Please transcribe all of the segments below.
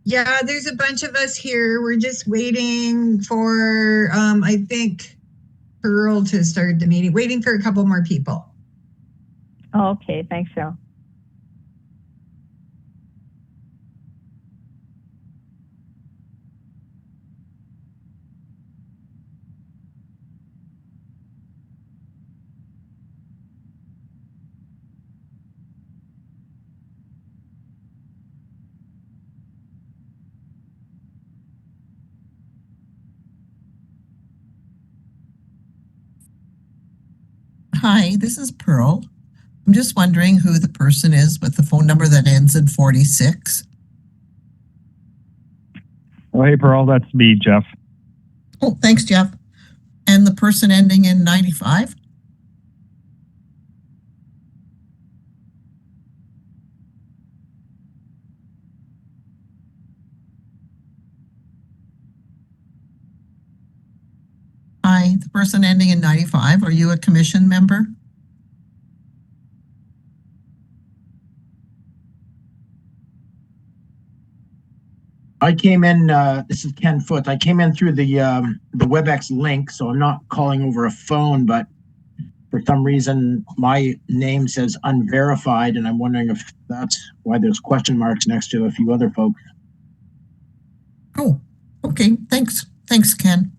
Yeah, there's a bunch of us here. We're just waiting for, I think, Pearl to start the meeting, waiting for a couple more people. Oh, okay, thanks, Cheryl. Hi, this is Pearl. I'm just wondering who the person is with the phone number that ends in 46. Oh, hey, Pearl, that's me, Jeff. Oh, thanks, Jeff. And the person ending in 95? Hi, the person ending in 95. Are you a commission member? I came in, this is Ken Foote. I came in through the WebEx link, so I'm not calling over a phone, but for some reason, my name says unverified, and I'm wondering if that's why there's question marks next to a few other folks. Oh, okay. Thanks. Thanks, Ken.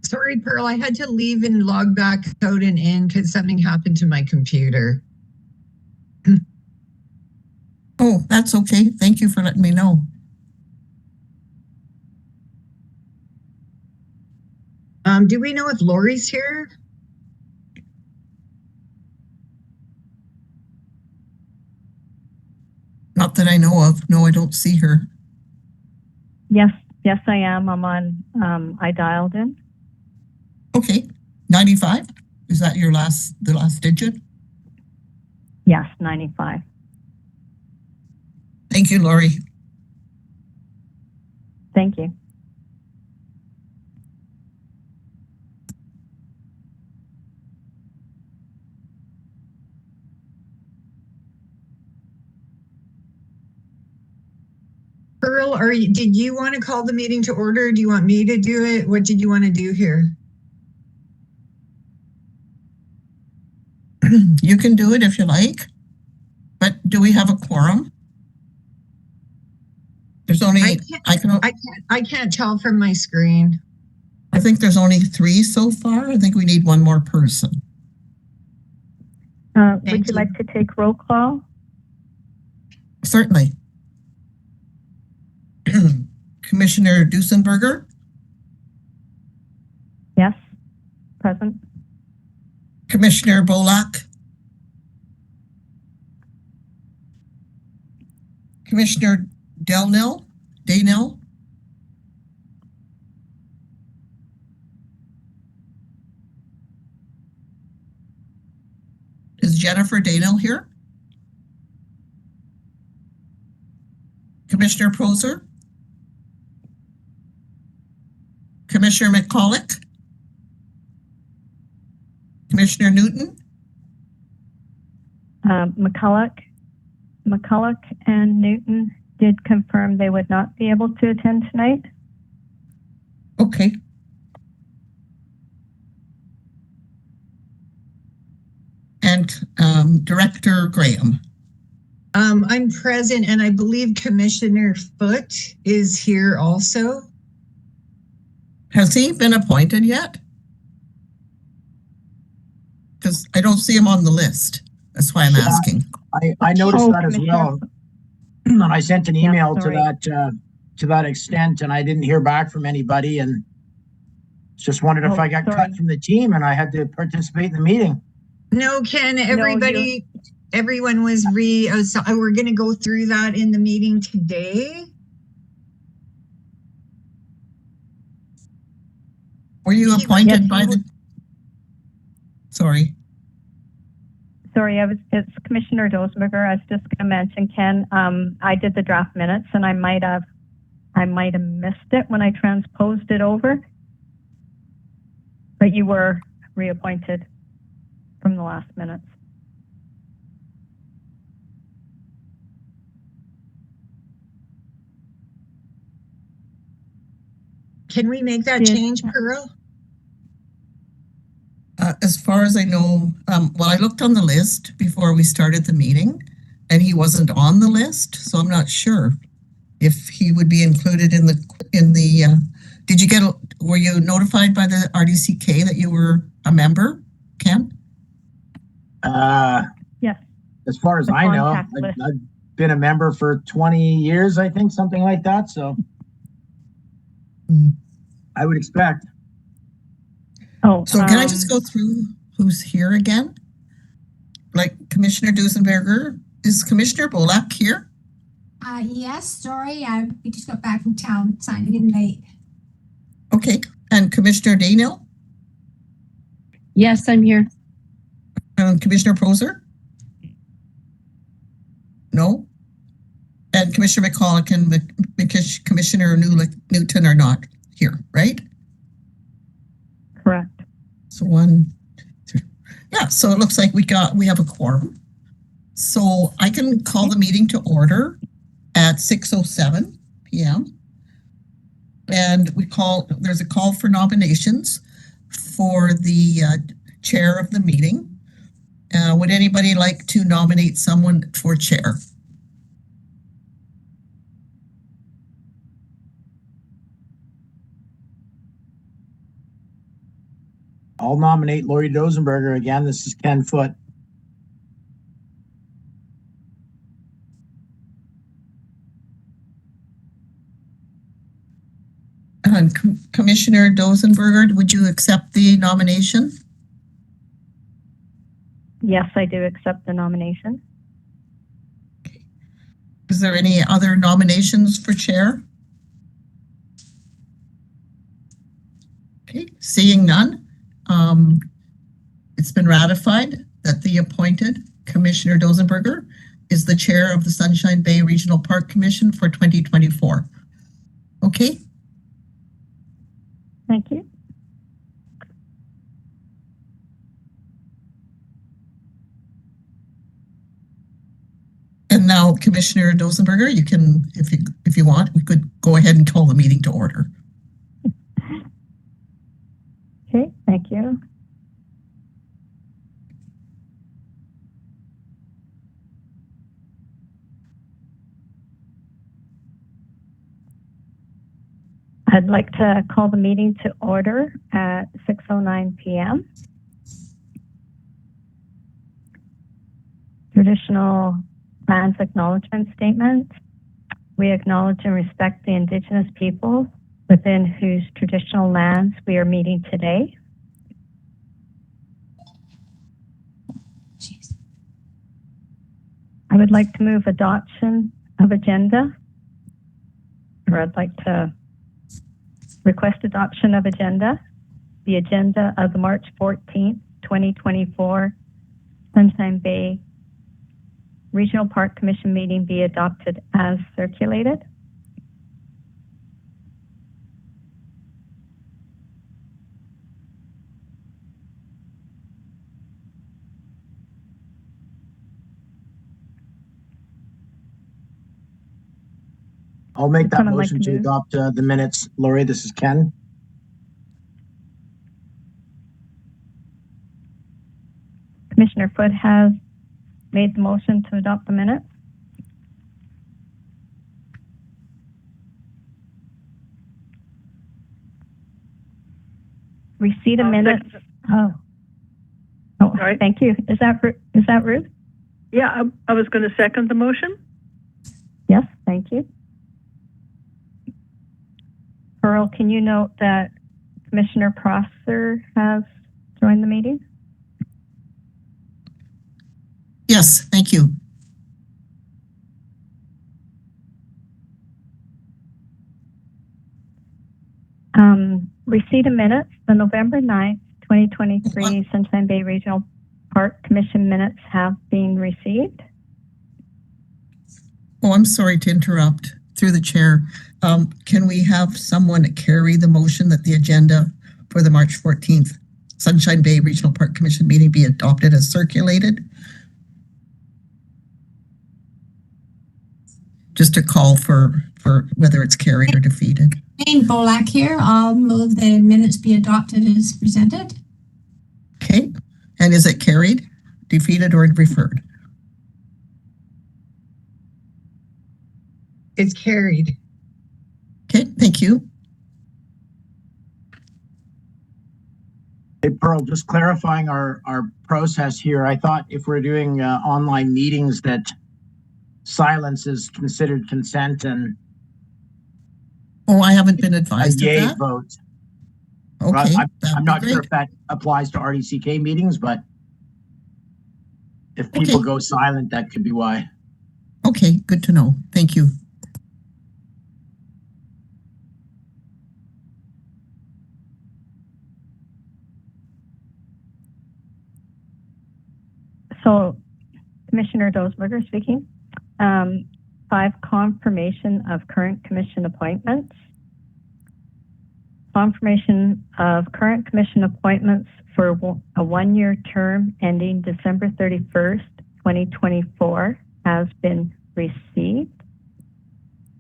Sorry, Pearl, I had to leave and log back out and in because something happened to my computer. Oh, that's okay. Thank you for letting me know. Do we know if Lori's here? Not that I know of. No, I don't see her. Yes, I am. I'm on, I dialed in. Okay. 95? Is that the last digit? Yes, 95. Thank you, Lori. Thank you. Pearl, did you want to call the meeting to order? Do you want me to do it? What did you want to do here? You can do it if you like, but do we have a quorum? There's only, I can't tell from my screen. I think there's only 3 so far. I think we need one more person. Would you like to take roll call? Certainly. Commissioner Duesenberger? Yes, present. Commissioner Bolak? Commissioner Daynell? Jennifer Daniel here? Commissioner Proser? Commissioner McCulloch? Commissioner Newton? McCulloch and Newton did confirm they would not be able to attend tonight. Okay. And Director Graham? I'm present, and I believe Commissioner Foote is here also. Has he been appointed yet? Because I don't see him on the list. That's why I'm asking. I noticed that as Commissioner. well. And I sent an email sorry. to that extent, and I didn't hear back from anybody, and just wondered if Oh, I got sorry. cut from the team and I had to participate in the meeting. No, Ken, everyone was so we're going to go through that in the meeting today. Were you appointed by the... Sorry. Sorry, it's Commissioner Dosenberger. I was just going to mention, Ken, I did the draft minutes and I might have missed it when I transposed it over. But you were reappointed from the last minutes. Can we make that Yes. change, Pearl? As far as I know, well, I looked on the list before we started the meeting, and he wasn't on the list, so I'm not sure if he would be included in the. Were you notified by the RDCK that you were a member, Ken? Yes. As far as The I know, contact list. I've been a member for 20 years, I think, something like that. So I would expect. Oh, So can I just go through who's here again? Like Commissioner Duesenberger, is Commissioner Bolak here? Yes, sorry, we just got back from town, signing in late. Okay, and Commissioner Daniel? Yes, I'm here. Commissioner Proser? No? And Commissioner McCulloch and Commissioner Newton are not here, right? correct. So 1, 2. Yeah, so it looks like we have a quorum. So I can call the meeting to order at 6:07 p.m. And there's a call for nominations for the chair of the meeting. Would anybody like to nominate someone for chair? I'll nominate Lori Dosenberger again. This is Ken Foote. And Commissioner Dosenberger, would you accept the nomination? Yes, I do accept the nomination. Is there any other nominations for chair? Okay, seeing none, it's been ratified that the appointed Commissioner Dosenberger is the chair of the Sunshine Bay Regional Park Commission for 2024. Okay. Thank you. And now, Commissioner Dosenberger, you can, if you want, we could go ahead and call the meeting to order. Okay, thank you. I'd like to call the meeting to order at 6:09 p.m. Traditional Lands Acknowledgement Statement. We acknowledge and respect the Indigenous people within whose traditional lands we are meeting today. Jeez. I would like to move adoption of agenda, or I'd like to request adoption of agenda. The agenda of the March 14th, 2024 Sunshine Bay Regional Park Commission meeting be adopted as circulated. I'll make that Someone like motion to to move? adopt the minutes. Lori, this is Ken. Commissioner Foote has made the motion to adopt the minutes. Receipt of minutes. Oh, Sorry. thank you. Is that Ruth? Yeah, I was going to second the motion. Yes, thank you. Pearl, can you note that Commissioner Prosser has joined the meeting? Yes, thank you. Receipt of minutes, the November 9th, 2023 Sunshine Bay Regional Park Commission minutes have been received. Oh, I'm sorry to interrupt through the chair. Can we have someone carry the motion that the agenda for the March 14th Sunshine Bay Regional Park Commission meeting be adopted as circulated? Just a call for whether it's carried or defeated. Jane Bolak here. I'll move the minutes be adopted as presented. Okay. And is it carried, defeated, or referred? It's carried. Okay, thank you. Hey, Pearl, just clarifying our process here. I thought if we're doing online meetings that silence is considered consent and Oh, I haven't been a advised of yay that. vote. Okay, I'm not sure if that applies to RDCK meetings, but if people Okay. go silent, that could be why. Okay, good to know. Thank you. So, Commissioner Dosberger speaking. 5, confirmation of current commission appointments. Confirmation of current commission appointments for a 1-year term ending December 31st, 2024 has been received.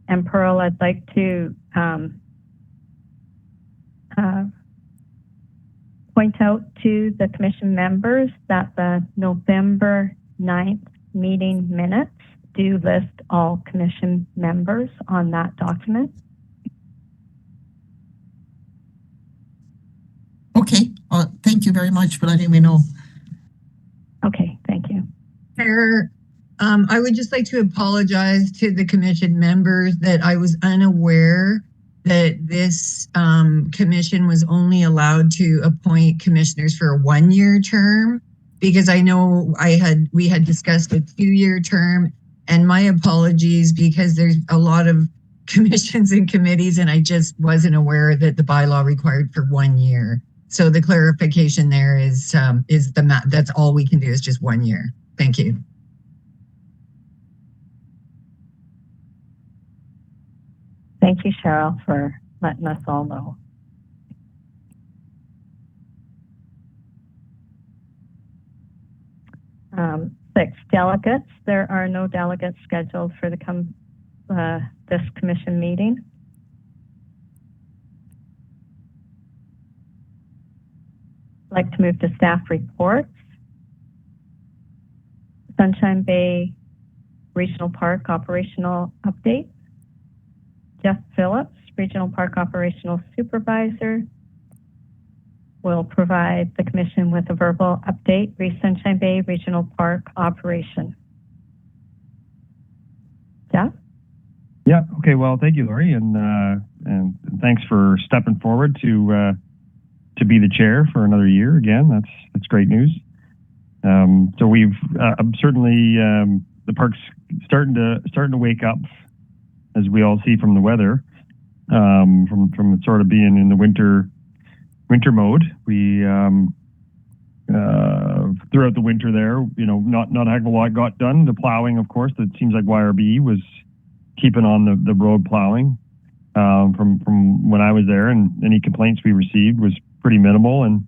And Pearl, I'd like to point out to the commission members that the November 9th meeting minutes do list all commission members on that document. Okay, thank you very much for letting me know. Okay, thank you. Chair, I would just like to apologize to the commission members that I was unaware that this commission was only allowed to appoint commissioners for a 1-year term, because I know we had discussed a 2-year term, and my apologies because there's a lot of commissions and committees and I just wasn't aware that the bylaw required for 1 year. So the clarification there is that's all we can do is just 1 year. Thank you. Thank you, Cheryl, for letting us all know. Six, delegates. There are no delegates scheduled for this commission meeting. I'd like to move to staff reports. Sunshine Bay Regional Park operational update. Jeff Phillips, Regional Park Operational Supervisor, will provide the commission with a verbal update, Sunshine Bay Regional Park operation. Jeff? Yeah. Okay. Well, thank you, Lori, and thanks for stepping forward to be the chair for another year again. That's great news. So we've certainly the park's starting to wake up, as we all see from the weather, from sort of being in the winter mode. We throughout the winter there, not a heck of a lot got done. The plowing, of course, it seems like YRB was keeping on the road plowing from when I was there, and any complaints we received was pretty minimal. And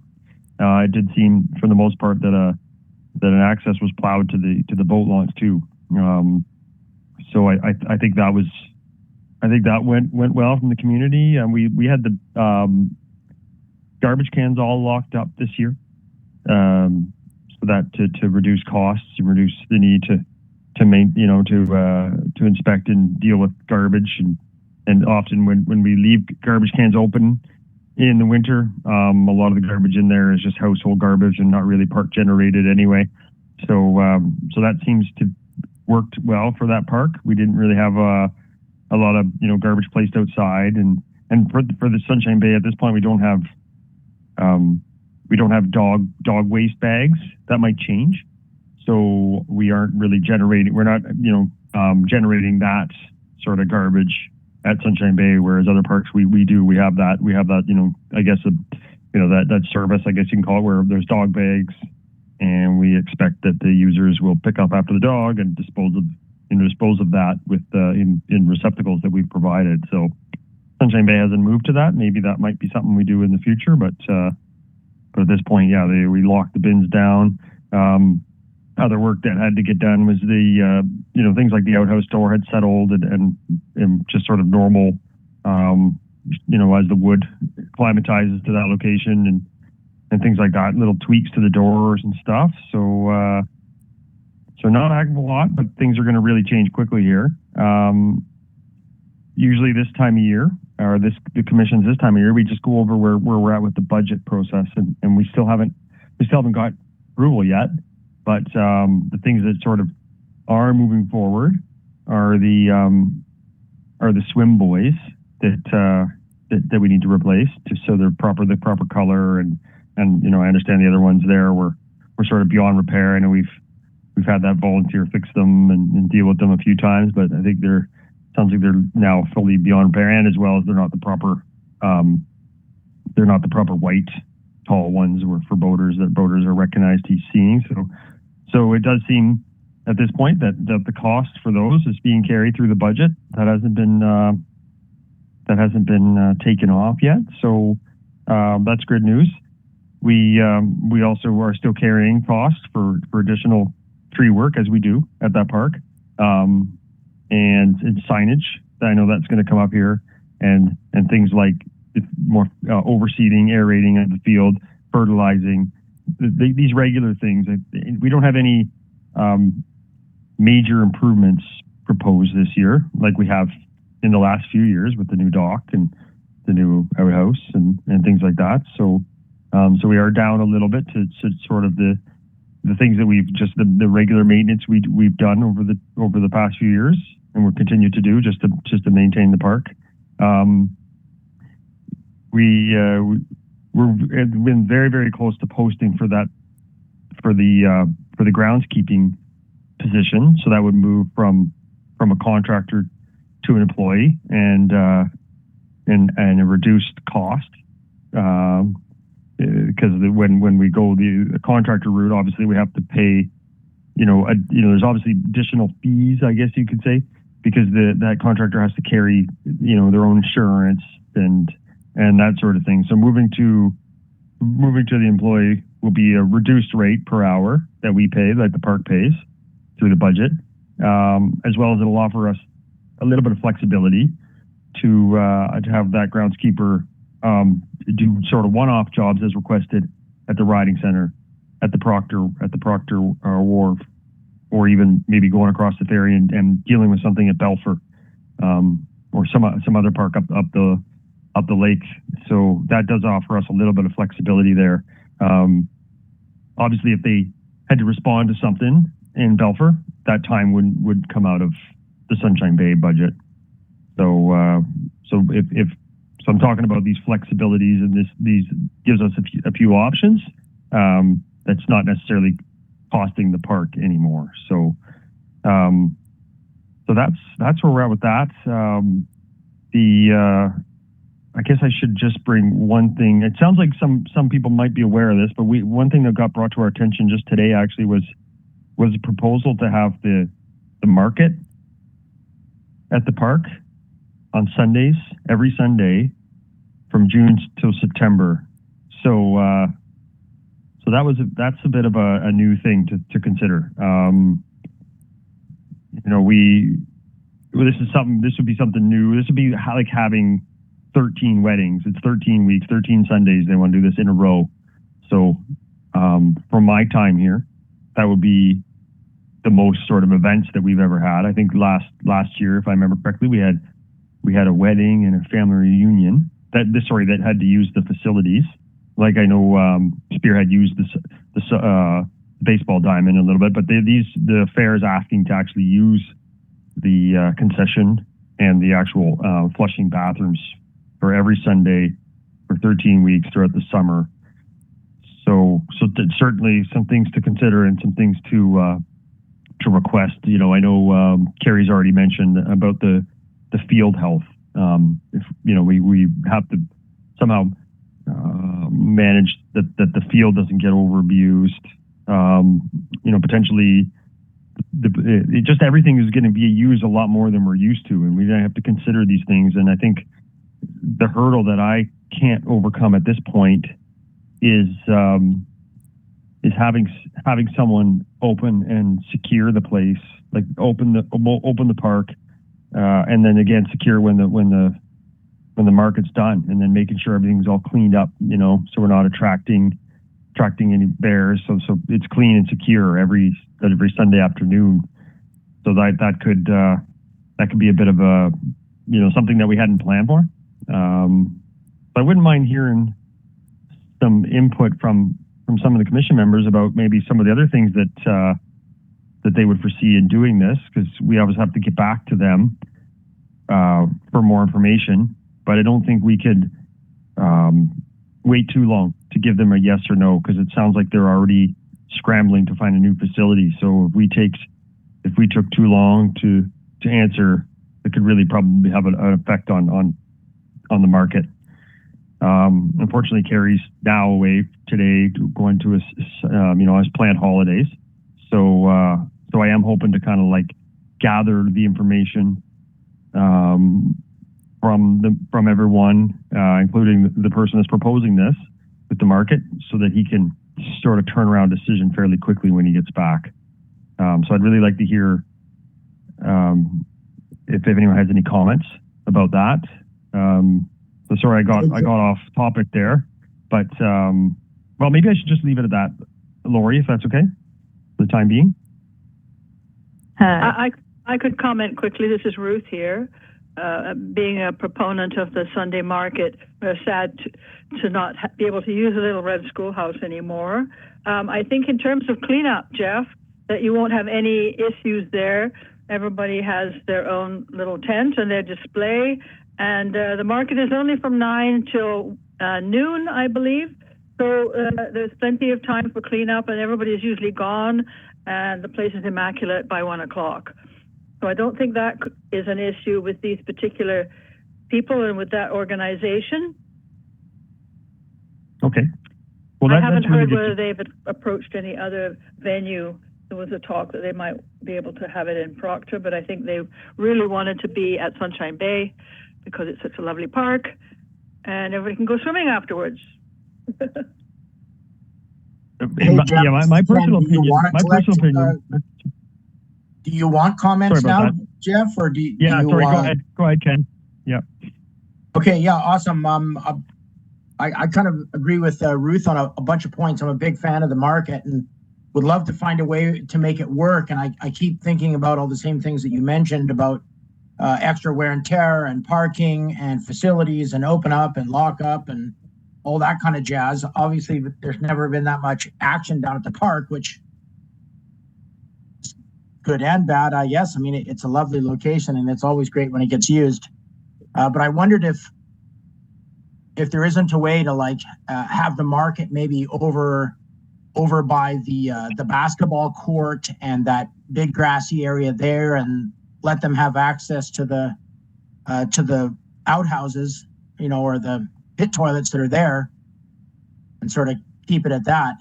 it did seem, for the most part, that an access was plowed to the boat launch too. So I think that went well from the community. And we had the garbage cans all locked up this year, so that to reduce costs and reduce the need to inspect and deal with garbage. And often when we leave garbage cans open in the winter, a lot of the garbage in there is just household garbage and not really park generated anyway. So that seems to worked well for that park. We didn't really have a lot of garbage placed outside, and for the Sunshine Bay at this point we don't have dog waste bags. That might change. So we aren't really generating. We're not generating that sort of garbage at Sunshine Bay, whereas other parks we do. We have that. I guess that service, I guess you can call it, where there's dog bags, and we expect that the users will pick up after the dog and dispose of that with in receptacles that we've provided. So Sunshine Bay hasn't moved to that. Maybe that might be something we do in the future, but at this point, we locked the bins down. Other work that had to get done was the things like the outhouse door had settled and just sort of normal, as the wood climatizes to that location and things like that, little tweaks to the doors and stuff. So not a heck of a lot, but things are going to really change quickly here. Usually this time of year, or the commissions this time of year, we just go over where we're at with the budget process, and we still haven't got approval yet. But the things that sort of are moving forward are the swim buoys that we need to replace, so they're the proper color, and I understand the other ones there were sort of beyond repair. I know we've had that volunteer fix them and deal with them a few times, but I think sounds like they're now fully beyond repair, and as well as they're not the proper white tall ones for boaters that boaters are recognized as seeing. So it does seem at this point that the cost for those is being carried through the budget. That hasn't been taken off yet. So that's good news. We also are still carrying costs for additional tree work, as we do at that park, and signage. I know that's going to come up here, and things like more overseeding, aerating of the field, fertilizing, these regular things. We don't have any major improvements proposed this year like we have in the last few years with the new dock and the new outhouse and things like that. So we are down a little bit to sort of the things that we've just the regular maintenance we've done over the past few years, and we'll continue to do just to maintain the park. We've been very, very close to posting for the groundskeeping position. So that would move from a contractor to an employee and a reduced cost. Because when we go the contractor route, obviously we have to pay, there's obviously additional fees, I guess you could say, because that contractor has to carry, their own insurance and that sort of thing. So moving to the employee will be a reduced rate per hour that we pay, like the park pays through the budget, as well as it'll offer us a little bit of flexibility to have that groundskeeper do sort of one-off jobs as requested at the riding center, at the Proctor Wharf, or even maybe going across the ferry and dealing with something at Belfer, or some other park up the lake. So that does offer us a little bit of flexibility there. Obviously, if they had to respond to something in Belfer, that time would come out of the Sunshine Bay budget. So if I'm talking about these flexibilities, and these gives us a few options. That's not necessarily costing the park anymore. So that's where we're at with that. I guess I should just bring one thing. It sounds like some people might be aware of this, but one thing that got brought to our attention just today actually was a proposal to have the market at the park on Sundays, every Sunday from June till September. So that's a bit of a new thing to consider. This would be something new. This would be like having 13 weddings. It's 13 weeks, 13 Sundays. They want to do this in a row. So from my time here, that would be the most sort of events that we've ever had. I think last year, if I remember correctly, we had a wedding and a family reunion that had to use the facilities. Like I know Spearhead used the baseball diamond a little bit, but the fair is asking to actually use the concession and the actual flushing bathrooms for every Sunday for 13 weeks throughout the summer. So certainly some things to consider and some things to request. I know Carrie's already mentioned about the field health. If we have to somehow manage that the field doesn't get overabused. Potentially just everything is going to be used a lot more than we're used to, and we have to consider these things. And I think the hurdle that I can't overcome at this point is having someone open and secure the place, like open the park, and then again secure when the market's done, and then making sure everything's all cleaned up, so we're not attracting any bears. So it's clean and secure every Sunday afternoon. So that could be a bit of a something that we hadn't planned for. But I wouldn't mind hearing some input from some of the commission members about maybe some of the other things that they would foresee in doing this, because we always have to get back to them for more information. But I don't think we could wait too long to give them a yes or no, because it sounds like they're already scrambling to find a new facility. So if we took too long to answer, it could really probably have an effect on the market. Unfortunately, Carrie's now away today, going to his planned holidays. So I am hoping to kind of like gather the information from everyone, including the person that's proposing this with the market, so that he can sort of turn around decision fairly quickly when he gets back. So I'd really like to hear if anyone has any comments about that. So sorry, I got off topic there, but well, maybe I should just leave it at that, Lori, if that's okay, for the time being. I could comment quickly. This is Ruth here. Being a proponent of the Sunday market, we're sad to not be able to use the Little Red Schoolhouse anymore. I think in terms of cleanup, Jeff, that you won't have any issues there. Everybody has their own little tent and their display, and the market is only from 9 till noon, I believe. So there's plenty of time for cleanup, and everybody's usually gone, and the place is immaculate by 1 o'clock. So I don't think that is an issue with these particular people and with that organization. Okay. Well, I haven't heard whether they've approached any other venue. There was a talk that they might be able to have it in Proctor, but I think they really wanted to be at Sunshine Bay because it's such a lovely park, and everybody can go swimming afterwards. My personal opinion. Do you want comments now, Jeff, or do you? Yeah, sorry. Go ahead, Ken. Yeah. Okay. Yeah. Awesome. I kind of agree with Ruth on a bunch of points. I'm a big fan of the market and would love to find a way to make it work. And I keep thinking about all the same things that you mentioned about extra wear and tear and parking and facilities and open up and lock up and all that kind of jazz. Obviously, there's never been that much action down at the park, which good and bad, I guess. I mean, it's a lovely location and it's always great when it gets used. But I wondered if there isn't a way to like have the market maybe over by the basketball court and that big grassy area there, and let them have access to the outhouses or the pit toilets that are there and sort of keep it at that.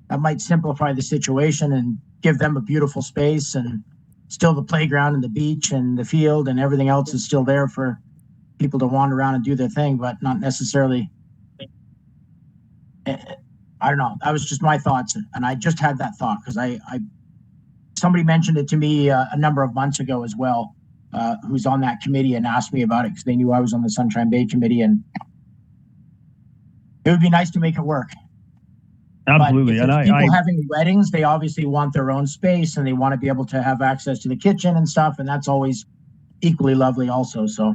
That might simplify the situation and give them a beautiful space, and still the playground and the beach and the field and everything else is still there for people to wander around and do their thing, but not necessarily. I don't know. That was just my thoughts, and I just had that thought because somebody mentioned it to me a number of months ago as well, who's on that committee, and asked me about it because they knew I was on the Sunshine Bay committee, and it would be nice to make it work. Absolutely. But if And people having weddings, they obviously want their own space and they want to be able to have access to the kitchen and stuff, and that's always equally lovely also. So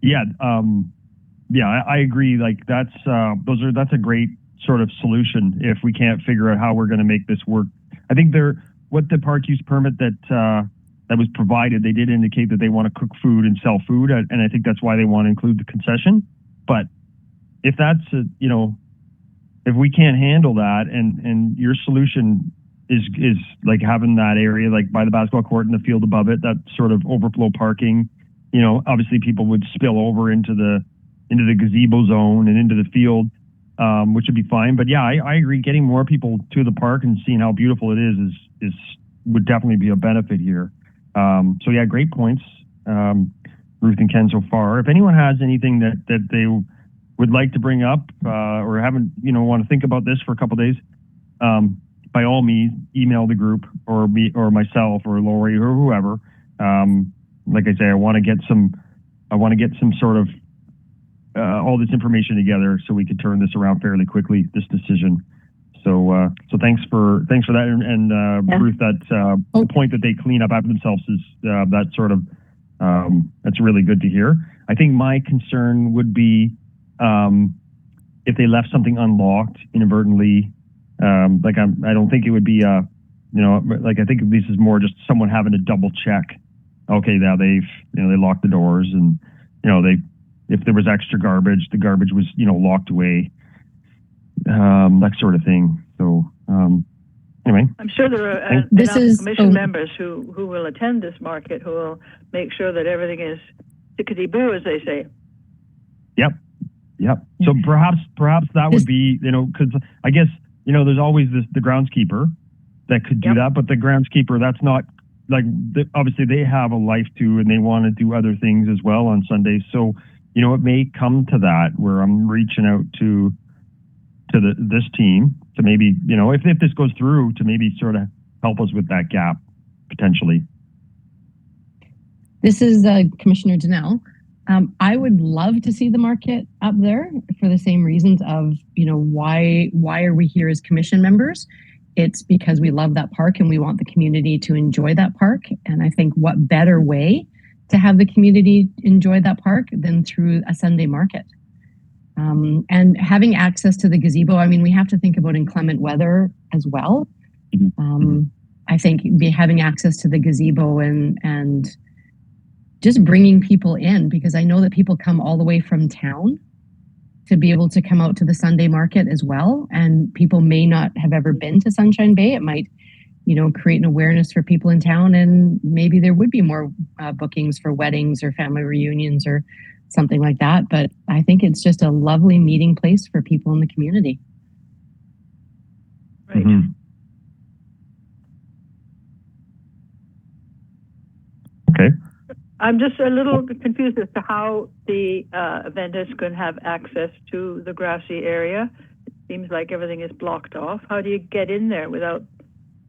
yeah, I agree. Like that's a great sort of solution if we can't figure out how we're going to make this work. I think what the park use permit that was provided, they did indicate that they want to cook food and sell food, and I think that's why they want to include the concession. But if that's if we can't handle that, and your solution is like having that area like by the basketball court and the field above it, that sort of overflow parking, obviously people would spill over into the gazebo zone and into the field, which would be fine. But yeah, I agree. Getting more people to the park and seeing how beautiful it is would definitely be a benefit here. So yeah, great points, Ruth and Ken so far. If anyone has anything that they would like to bring up or haven't, want to think about this for a couple of days, by all means, email the group or me or myself or Lori or whoever. Like I say, I want to get some sort of all this information together so we could turn this around fairly quickly, this decision. So thanks for that. And Yeah. Ruth, that the point that they clean up after themselves is that sort of, that's really good to hear. I think my concern would be if they left something unlocked inadvertently. I don't think it would be I think this is more just someone having to double check. Okay, now they locked the doors, and if there was extra garbage, the garbage was locked away, that sort of thing. So anyway, I'm sure there are commission members who will attend this market who will make sure that everything is tickety-boo, as they say. Yep. So perhaps that would be, because I guess, there's always the groundskeeper that could do that, but the groundskeeper, that's not like, obviously they have a life too, and they want to do other things as well on Sundays. So, it may come to that where I'm reaching out to this team to maybe, if this goes through, to maybe sort of help us with that gap potentially. This is Commissioner Donnell. I would love to see the market up there for the same reasons of, why are we here as commission members? It's because we love that park and we want the community to enjoy that park. And I think what better way to have the community enjoy that park than through a Sunday market. And having access to the gazebo, we have to think about inclement weather as well. I think having access to the gazebo and just bringing people in, because I know that people come all the way from town to be able to come out to the Sunday market as well. And people may not have ever been to Sunshine Bay. It might, create an awareness for people in town, and maybe there would be more bookings for weddings or family reunions or something like that. But I think it's just a lovely meeting place for people in the community. Right. Mm-hmm. Okay. I'm just a little confused as to how the vendors can have access to the grassy area. It seems like everything is blocked off. How do you get in there without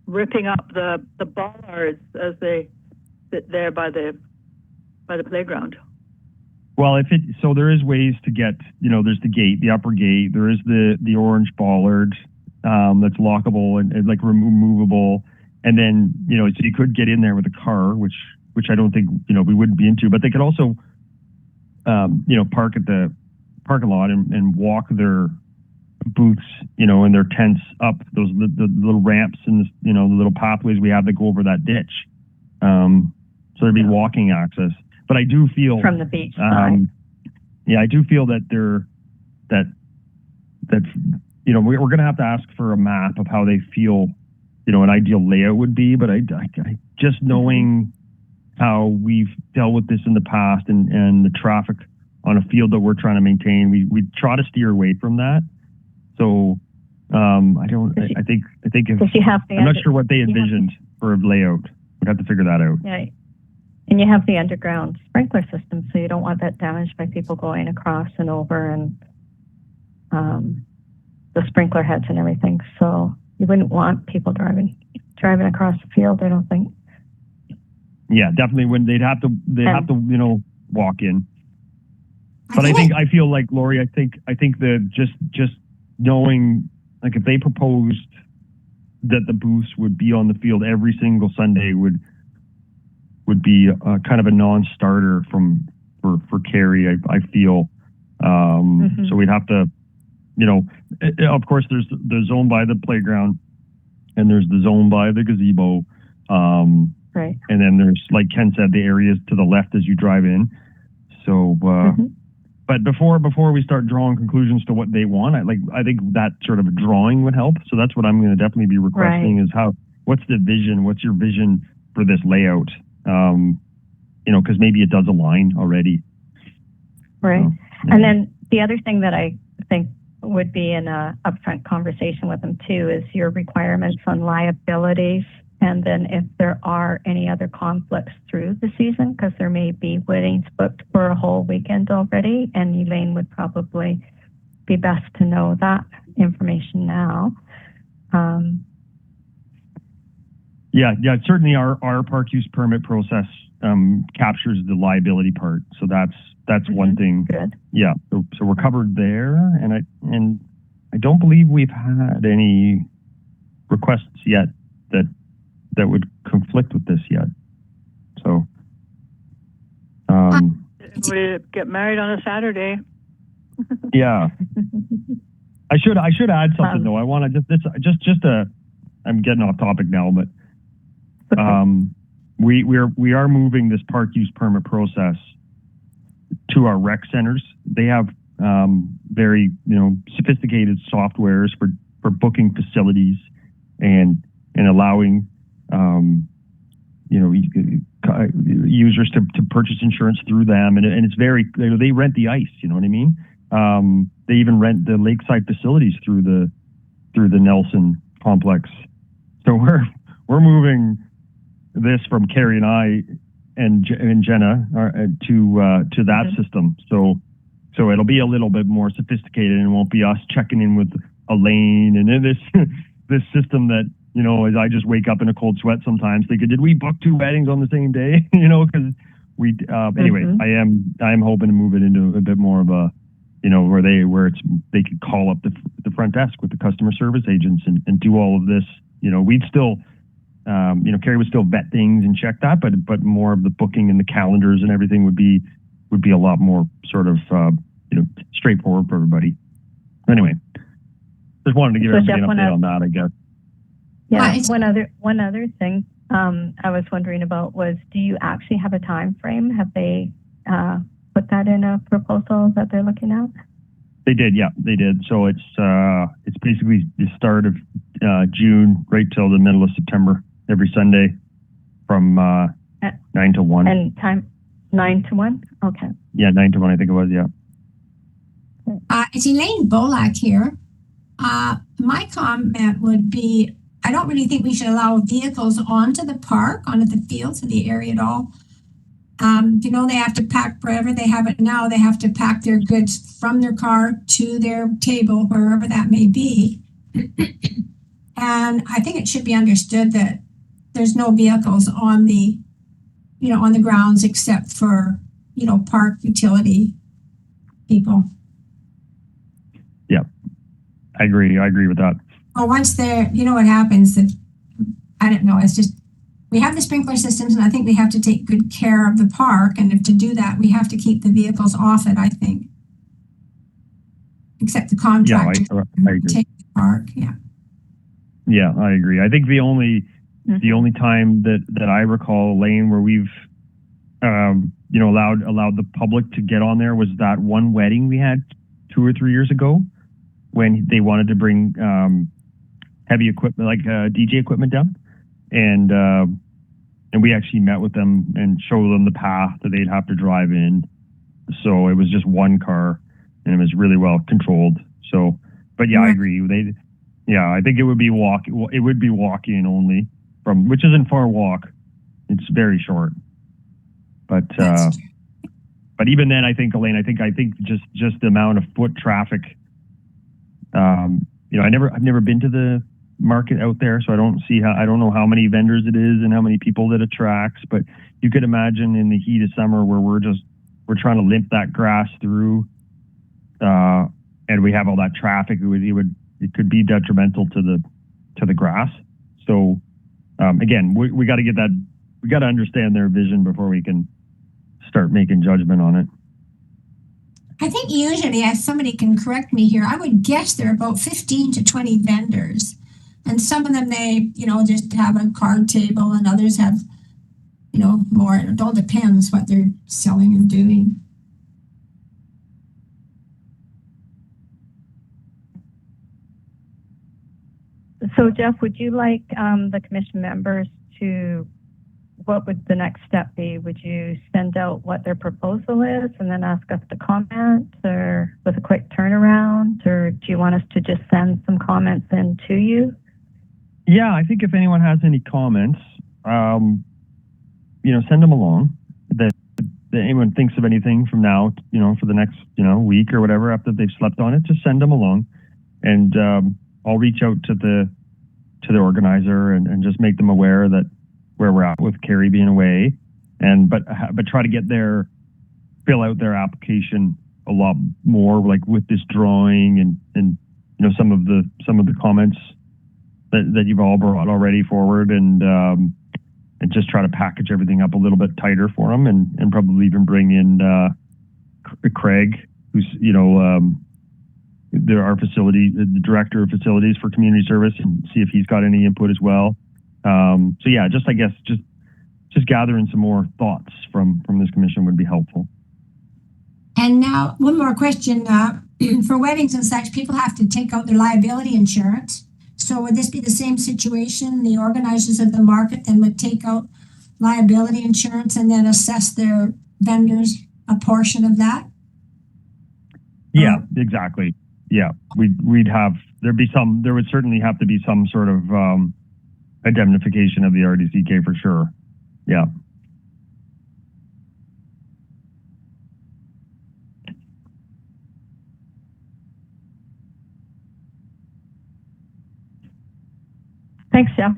ripping up the bollards as they sit there by the playground? Well, so there is ways to get, there's the gate, the upper gate. There is the orange bollard that's lockable and like removable. And then, so you could get in there with a car, which I don't think, we wouldn't be into, but they could also, park at the parking lot and walk their booths, and their tents up the little ramps and, the little pathways we have that go over that ditch. So there'd be walking access, but I do feel From the beach side. Yeah, I do feel that we're going to have to ask for a map of how they feel, an ideal layout would be, but I just knowing how we've dealt with this in the past and the traffic on a field that we're trying to maintain. We try to steer away from that. So I think if, Because you have the I'm not sure what they envisioned for a layout. We'd have to figure that out. Yeah. And you have the underground sprinkler system, so you don't want that damaged by people going across and over and the sprinkler heads and everything. So you wouldn't want people driving across the field, I don't think. Yeah, definitely. When they'd have to walk in. But I feel like, Lori, I think that just knowing, like, if they proposed that the booths would be on the field every single Sunday would be kind of a non-starter for Carey, I feel. So we'd have to, of course, there's the zone by the playground and there's the zone by the gazebo. Right. And then there's, like Ken said, the areas to the left as you drive in. So, but before we start drawing conclusions to what they want, I think that sort of a drawing would help. So that's what I'm going to definitely be requesting is what's the vision? What's your vision for this layout? Because maybe it does align already. Right. So, yeah. And then the other thing that I think would be in a upfront conversation with them too is your requirements on liabilities. And then if there are any other conflicts through the season, because there may be weddings booked for a whole weekend already, and Elaine would probably be best to know that information now. Yeah. Certainly, our park use permit process captures the liability part. So that's one thing. Good. Yeah. So we're covered there, and I don't believe we've had any requests yet that would conflict with this yet. So, we get married on a Saturday. yeah. I should add something though. I want to I'm getting off topic now, but we are moving this park use permit process to our rec centers. They have very sophisticated softwares for booking facilities and allowing users to purchase insurance through them, and it's very, they rent the ice, you know what I mean? They even rent the lakeside facilities through the Nelson complex. So we're moving this from Carey and I and Jenna to that system. So it'll be a little bit more sophisticated, and it won't be us checking in with Elaine and then this system that, as I just wake up in a cold sweat sometimes thinking, did we book 2 weddings on the same day? Because we, anyway, I am hoping to move it into a bit more of a, where they could call up the front desk with the customer service agents and do all of this. We'd still, Carey would still vet things and check that, but more of the booking and the calendars and everything would be a lot more sort of, straightforward for everybody. Anyway, just wanted to give everybody an update on that, I guess. Yeah. One other thing I was wondering about was, do you actually have a time frame? Have they put that in a proposal that they're looking at? They did, yeah, they did. So it's basically the start of June right till the middle of September every Sunday from 9 to 1. And time 9 to 1? Okay. Yeah, 9 to 1, I think it was, yeah. It's Elaine Bolak here. My comment would be, I don't really think we should allow vehicles onto the park, onto the fields or the area at all. They have to pack wherever they have it now. They have to pack their goods from their car to their table, wherever that may be. And I think it should be understood that there's no vehicles on the grounds except for, park utility people. Yeah, I agree with that. Well, once they're, what happens, that I don't know, it's just, we have the sprinkler systems, and I think we have to take good care of the park. And if to do that, we have to keep the vehicles off it, I think. Except the contractor. Yeah, I agree. Take the park, yeah. Yeah, I agree. I think the only time that I recall, Elaine, where we've allowed the public to get on there was that one wedding we had 2 or 3 years ago when they wanted to bring heavy equipment like DJ equipment down, and and we actually met with them and showed them the path that they'd have to drive in. So it was just one car, and it was really well controlled. So, but yeah, I agree. I think it would be walking only from, which isn't far walk. It's very short. But even then, I think, Elaine, I think just the amount of foot traffic. I've never been to the market out there, so I don't know how many vendors it is and how many people that attracts. But you could imagine in the heat of summer where we're trying to limp that grass through, and we have all that traffic. It could be detrimental to the grass. So again, we got to get that. We got to understand their vision before we can start making judgment on it. I think usually, if somebody can correct me here, I would guess there are about 15 to 20 vendors. And some of them, they, just have a card table, and others have, more. It all depends what they're selling and doing. So, Jeff, would you like the commission members what would the next step be? Would you send out what their proposal is and then ask us to comment, or with a quick turnaround, or do you want us to just send some comments in to you? Yeah, I think if anyone has any comments, send them along. That anyone thinks of anything from now, for the next, week or whatever after they've slept on it, just send them along, and I'll reach out to the organizer and just make them aware that where we're at with Carrie being away, but try to fill out their application a lot more, like with this drawing and some of the comments that you've all brought already forward, and just try to package everything up a little bit tighter for them, and probably even bring in Craig, who's the director of facilities for community service, and see if he's got any input as well. So yeah, I guess gathering some more thoughts from this commission would be helpful. And now one more question. For weddings and such, people have to take out their liability insurance. So would this be the same situation? The organizers of the market then would take out liability insurance and then assess their vendors a portion of that? Yeah, exactly. Yeah, there would certainly have to be some sort of indemnification of the RDCK for sure. Yeah. Thanks, Jeff.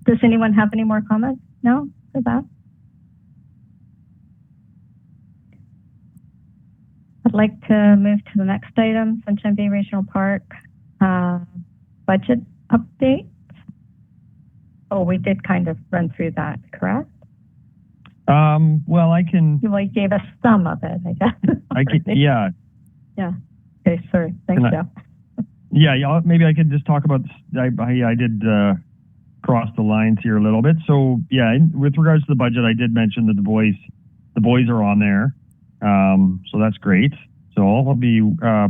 Does anyone have any more comments? No, for that? I'd like to move to the next item, Sunshine Bay Regional Park budget update. Oh, we did kind of run through that, correct? Well, I can. You gave us some of it, I guess. I can, yeah. Yeah. Okay, sorry. Thanks, Jeff. Yeah, maybe I could just talk about. I did cross the lines here a little bit. So yeah, with regards to the budget, I did mention that the boys are on there. So that's great. So I'll be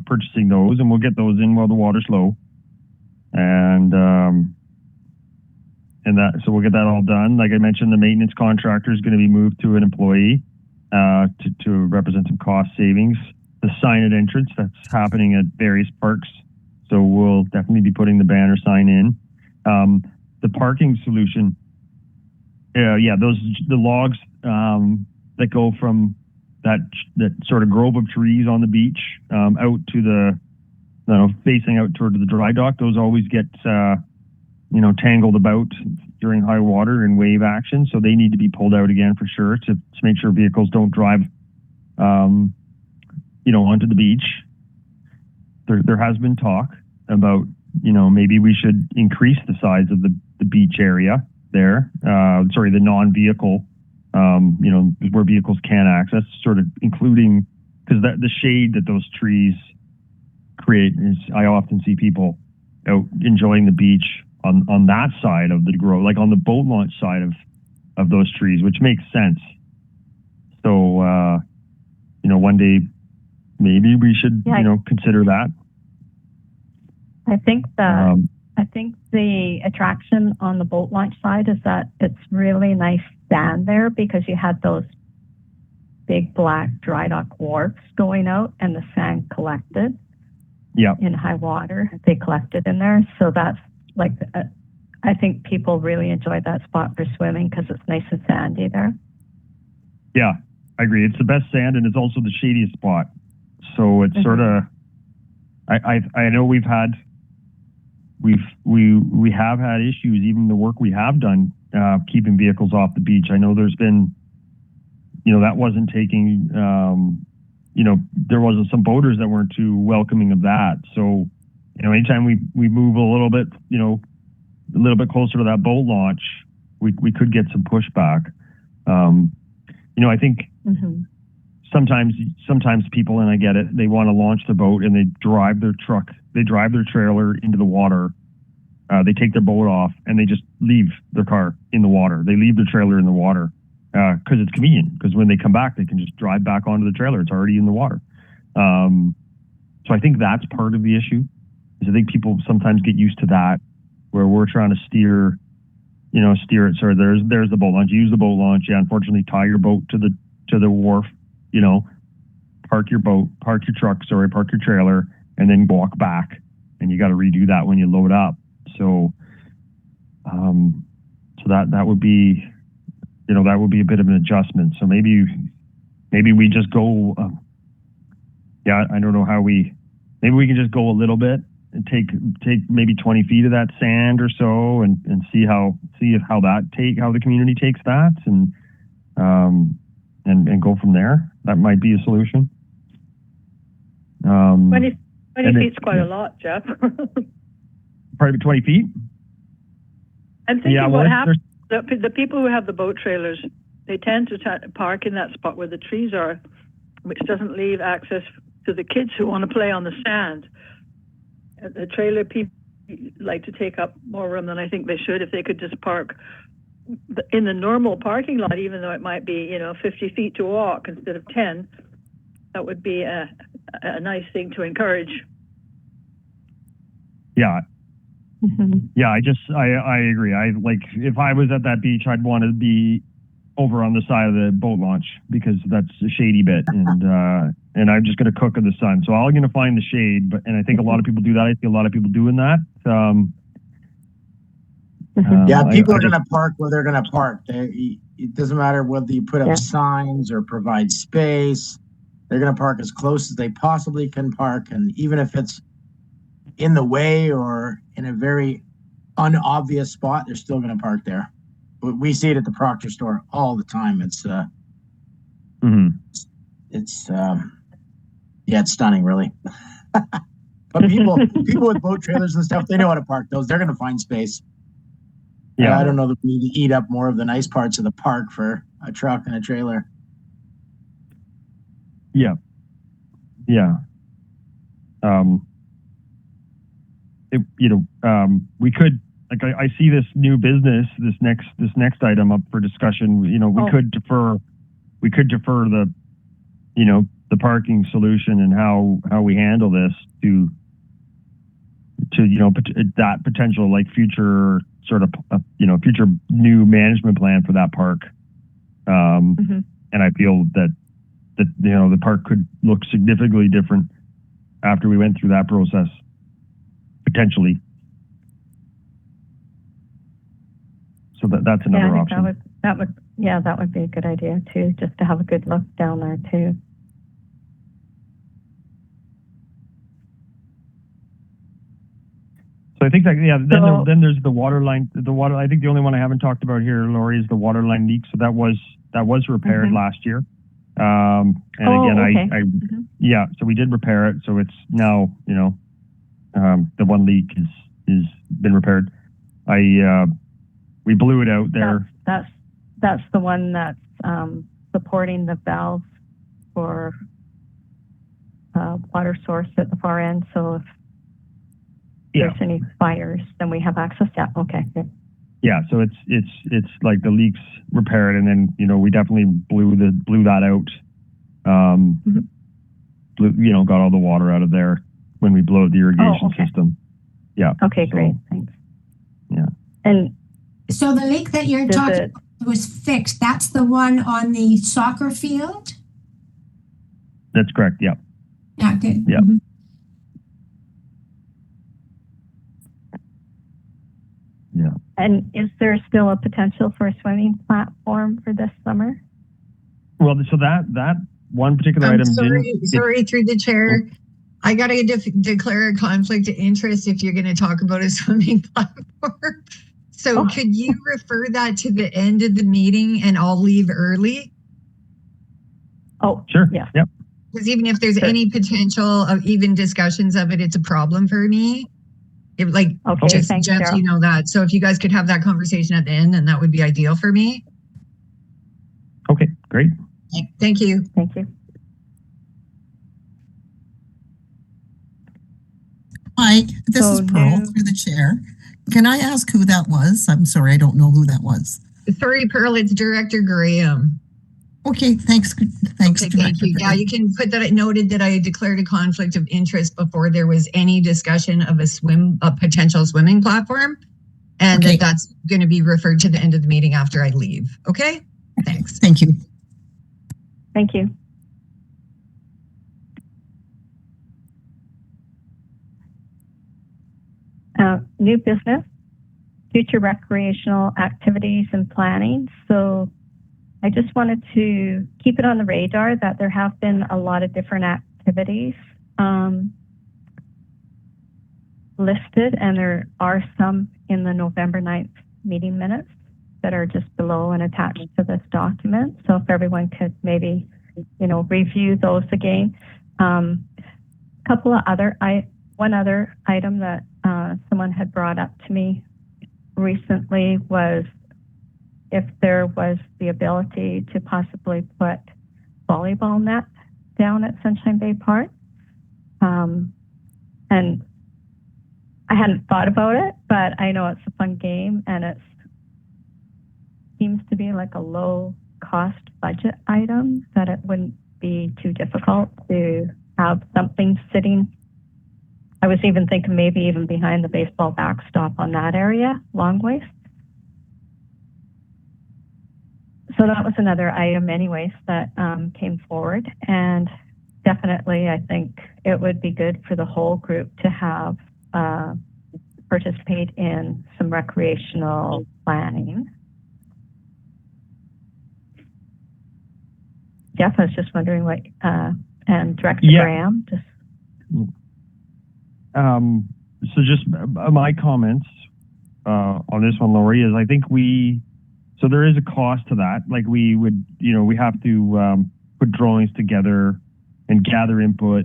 purchasing those, and we'll get those in while the water's low. So we'll get that all done. Like I mentioned, the maintenance contractor is going to be moved to an employee to represent some cost savings. The sign at entrance, that's happening at various parks. So we'll definitely be putting the banner sign in. The parking solution, the logs that go from that sort of grove of trees on the beach out to facing out toward the dry dock, those always get tangled about during high water and wave action, so they need to be pulled out again for sure to make sure vehicles don't drive onto the beach. There has been talk about maybe we should increase the size of the beach area there, the non-vehicle where vehicles can access, sort of including, because the shade that those trees create is, I often see people out enjoying the beach on that side of the grove, like on the boat launch side of those trees, which makes sense. So, one day maybe we should, consider that. I think Um, I think the attraction on the boat launch side is that it's really nice sand there because you had those big black dry dock wharfs going out and the sand collected yeah, in high water. They collected in there. So that's like, I think people really enjoy that spot for swimming because it's nice and sandy there. yeah, I agree. It's the best sand, and it's also the shadiest spot. So it's sort of, I know we have had issues, even the work we have done, keeping vehicles off the beach. I know there's been, that wasn't taking, there was some boaters that weren't too welcoming of that. So, anytime we move a little bit, a little bit closer to that boat launch, we could get some pushback. I think sometimes people, and I get it, they want to launch their boat and they drive their trailer into the water. They take their boat off and they just leave their car in the water. They leave their trailer in the water because it's convenient. Because when they come back, they can just drive back onto the trailer. It's already in the water. So I think that's part of the issue. Is I think people sometimes get used to that, where we're trying to steer it. So there's the boat launch. Use the boat launch. Yeah, unfortunately, tie your boat to the wharf. Park your trailer, and then walk back. And you got to redo that when you load up. So, that would be, that would be a bit of an adjustment. So maybe we just go. I don't know how maybe we can just go a little bit and take maybe 20 feet of that sand or so, and see how the community takes that, and go from there. That might be a solution. 20 feet's quite a lot, Jeff. Probably 20 feet. I'm thinking what happens, the people who have the boat trailers, they tend to park in that spot where the trees are, which doesn't leave access to the kids who want to play on the sand. The trailer people like to take up more room than I think they should. If they could just park in the normal parking lot, even though it might be 50 feet to walk instead of 10, that would be a nice thing to encourage. Yeah. Yeah, I agree. If I was at that beach, I'd want to be over on the side of the boat launch because that's a shady bit, and I'm just going to cook in the sun. So I'm going to find the shade, and I think a lot of people do that. I see a lot of people doing that. People are going to park where they're going to park. It doesn't matter whether you put up signs or provide space. They're going to park as close as they possibly can park, and even if it's in the way or in a very unobvious spot, they're still going to park there. We see it at the Proctor store all the time. It's it's stunning, really. But people with boat trailers and stuff, they know how to park those. They're going to find space. Yeah, I don't know that we need to eat up more of the nice parts of the park for a truck and a trailer. Yeah. We could, I see this new business, this next item up for discussion. We could defer the parking solution and how we handle this to that potential future sort of future new management plan for that park. And I feel that the park could look significantly different after we went through that process, potentially. So that's another option. That would be a good idea too, just to have a good look down there too. So I think that then there's the water line. I think the only one I haven't talked about here, Lori, is the water line leak. So that was repaired last year. So we did repair it. So it's now the one leak is been repaired. We blew it out there. That's the one that's supporting the valve for water source at the far end. So if there's any fires, then we have access. Yeah. Okay. Good. Yeah. So it's like the leaks repaired, and then we definitely blew that out. Got all the water out of there when we blew out the irrigation system. Yeah. Okay, So, great. Thanks. Yeah. And So the lake that you're does talking it, about was fixed. That's the one on the soccer field? that's correct. Yeah. Yeah, good. Yeah. Mhm. and is there still a potential for a swimming platform for this summer? Well, so that one particular I'm item sorry, through the chair. I got to declare a conflict of interest if you're going to talk about a swimming platform. So could you refer that to the end of the meeting and I'll leave early? Oh, Sure. yeah. Yep. Because even if there's any potential of even discussions of it, it's a problem for me. Okay, just thanks, Jeff, Cheryl. you know that. So if you guys could have that conversation at the end, then that would be ideal for me. Okay, great. Thank you. Thank you. Hi, this So is Pearl new- through the chair. Can I ask who that was? I'm sorry, I don't know who that was. Sorry, Pearl, it's Director Graham. Okay, thanks. Thanks, Okay, thank Director you. Yeah, Graham. you can put that noted that I declared a conflict of interest before there was any discussion of a potential swimming platform, and Okay. that's going to be referred to the end of the meeting after I leave. Okay, thanks. Thank you. Thank you. New business, future recreational activities and planning. So I just wanted to keep it on the radar that there have been a lot of different activities listed, and there are some in the November 9th meeting minutes that are just below and attached to this document. So if everyone could maybe, review those again. One other item that someone had brought up to me recently was if there was the ability to possibly put volleyball net down at Sunshine Bay Park. And I hadn't thought about it, but I know it's a fun game and it seems to be like a low cost budget item, that it wouldn't be too difficult to have something sitting. I was even thinking maybe even behind the baseball backstop on that area, long ways. So that was another item anyways that came forward, and definitely I think it would be good for the whole group to have participate in some recreational planning. Jeff, I was just wondering what, and Director Graham, just. So just my comments on this one, Lori, is I think so there is a cost to that. Like we would, we have to put drawings together and gather input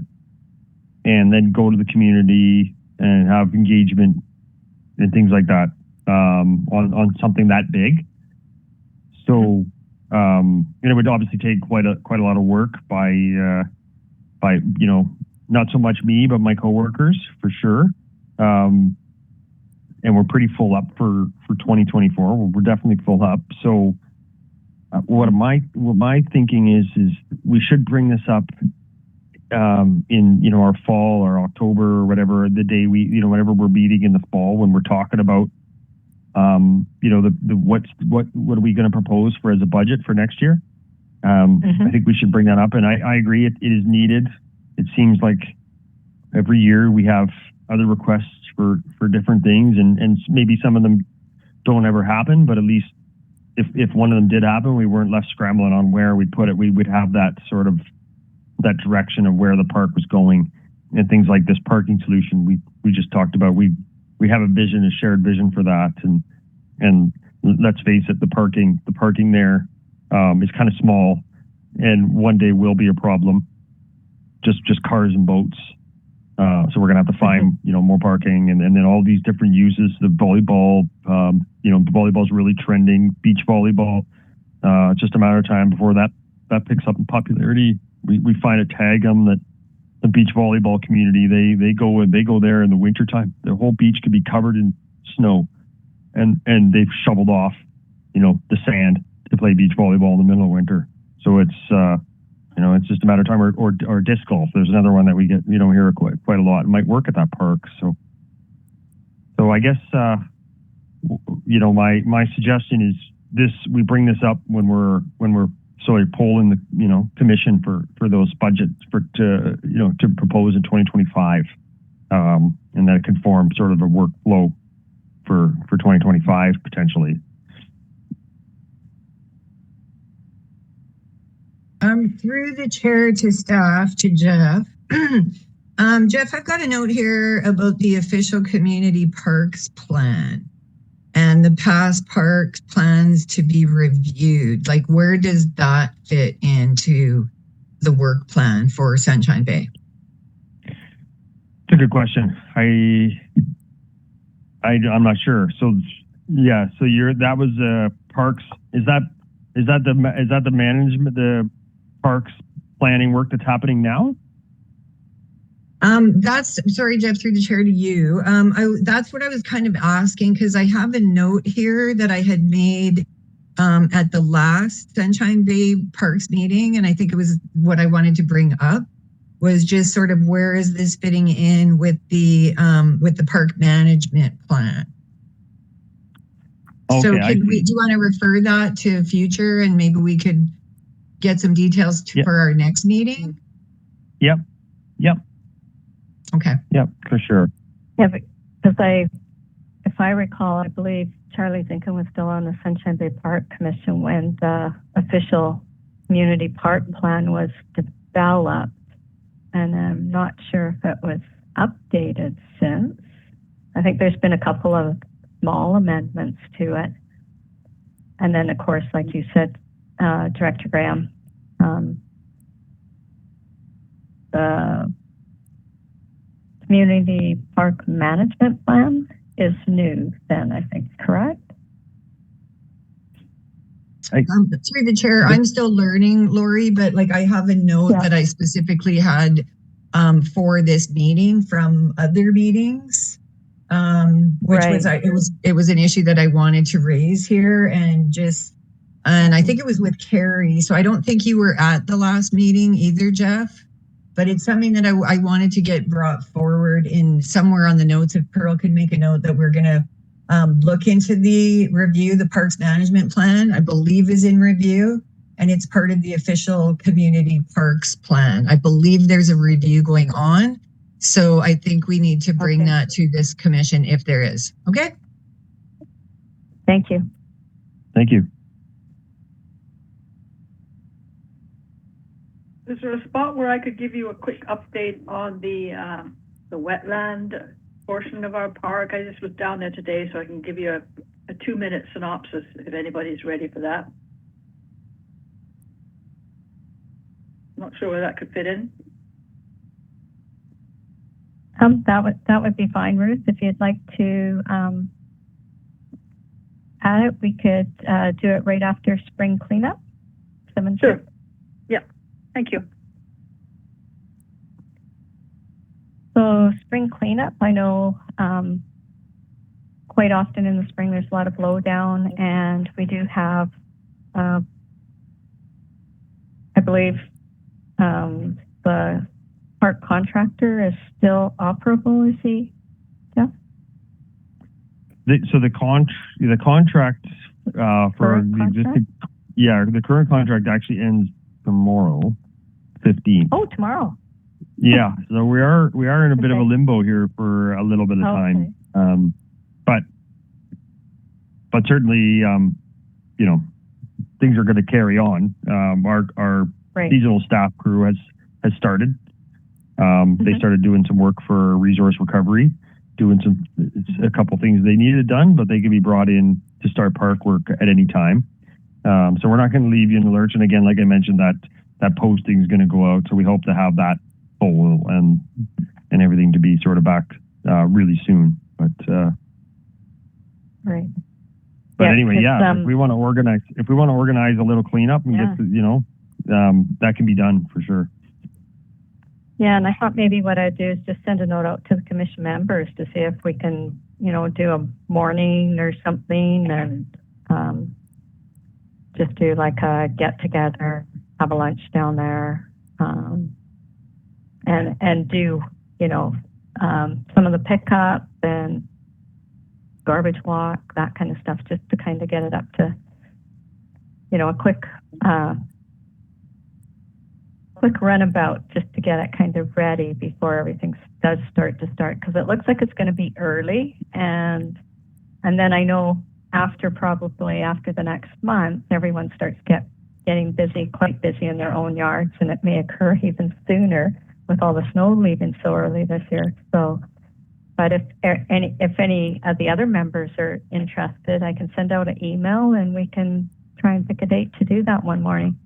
and then go to the community and have engagement and things like that on something that big. So it would obviously take quite a lot of work by not so much me, but my coworkers for sure. And we're pretty full up for 2024. We're definitely full up. So what my thinking is we should bring this up in our fall or October or whatever, the day whenever we're meeting in the fall, when we're talking about what are we going to propose for as a budget for next year. I think we should bring that up, and I agree it is needed. It seems like every year we have other requests for different things, and maybe some of them don't ever happen, but at least if one of them did happen, we weren't left scrambling on where we'd put it. We would have that sort of that direction of where the park was going, and things like this parking solution we just talked about. We have a vision, a shared vision for that, and let's face it, the parking there is kind of small, and one day will be a problem. Just cars and boats. So we're gonna have to find more parking, and then all these different uses. The volleyball, the volleyball's really trending. Beach volleyball. It's just a matter of time before that picks up in popularity. We find a tag them that the beach volleyball community they go there in the wintertime. The whole beach could be covered in snow, and they've shoveled off the sand to play beach volleyball in the middle of winter. So it's it's just a matter of time, or disc golf. There's another one that we get, hear quite a lot. It might work at that park. So So I guess, you know, my suggestion is we bring this up when we're sort of polling the, you know, commission for those budgets to propose in 2025. And that it can form sort of a workflow for 2025 potentially. Through the chair to staff to Jeff. Jeff, I've got a note here about the official community parks plan and the past parks plans to be reviewed. Like, where does that fit into the work plan for Sunshine Bay? It's a good question. I'm not sure. So yeah, so that was parks. Is that the management, the parks planning work that's happening now? Sorry, Jeff, through the chair to you. That's what I was kind of asking, because I have a note here that I had made at the last Sunshine Bay Parks meeting, and I think it was what I wanted to bring up was just sort of where is this fitting in with the park management plan. Okay, so do you want to refer that to future, and maybe we could get some details for our next meeting? Yep. Okay. Yep, for sure. Yeah, because if I recall, I believe Charlie Zinkin was still on the Sunshine Bay Park Commission when the official community park plan was developed. And I'm not sure if it was updated since. I think there's been a couple of small amendments to it. And then, of course, like you said, Director Graham, the community park management plan is new then, I think, correct? Through the chair, I'm still learning, Lori, but like I have a note that I specifically had for this meeting from other meetings, which it was an issue that I wanted to raise here, and I think it was with Carrie. So I don't think you were at the last meeting either, Jeff, but it's something that I wanted to get brought forward in somewhere on the notes. If Pearl could make a note that we're going to look into the parks management plan, I believe is in review, and it's part of the official community parks plan. I believe there's a review going on. So I think we need to bring that to this commission if there is. Okay. Thank you. Thank you. Is there a spot where I could give you a quick update on the wetland portion of our park? I just was down there today, so I can give you a 2-minute synopsis if anybody's ready for that. Not sure where that could fit in. That would be fine, Ruth. If you'd like to add it, we could do it right after spring cleanup. Sure. Yeah. Thank you. So spring cleanup, I know quite often in the spring there's a lot of blowdown, and we do have, I believe, the park contractor is still operable. Is he, Jeff? So the contract for the existing, the current contract actually ends tomorrow, 15th. Oh, tomorrow. Yeah, so we are in a bit of a limbo here for a little bit of time, but certainly, you know, things are going to carry on. Our seasonal staff crew has started. They started doing some work for resource recovery, doing a couple things they needed done, but they can be brought in to start park work at any time. So we're not going to leave you in the lurch. And again, like I mentioned, that posting is going to go out, so we hope to have that full and everything to be sort of back really soon. But But anyway, if we want to organize a little cleanup and get that can be done for sure. Yeah, and I thought maybe what I'd do is just send a note out to the commission members to see if we can, do a morning or something, and just do like a get together, have a lunch down there, and do some of the pickup and garbage walk, that kind of stuff, just to kind of get it up to, a quick runabout, just to get it kind of ready before everything does start, because it looks like it's going to be early, and then I know probably after the next month, everyone starts getting quite busy in their own yards, and it may occur even sooner with all the snow leaving so early this year. So, but if any of the other members are interested, I can send out an email and we can try and pick a date to do that one morning.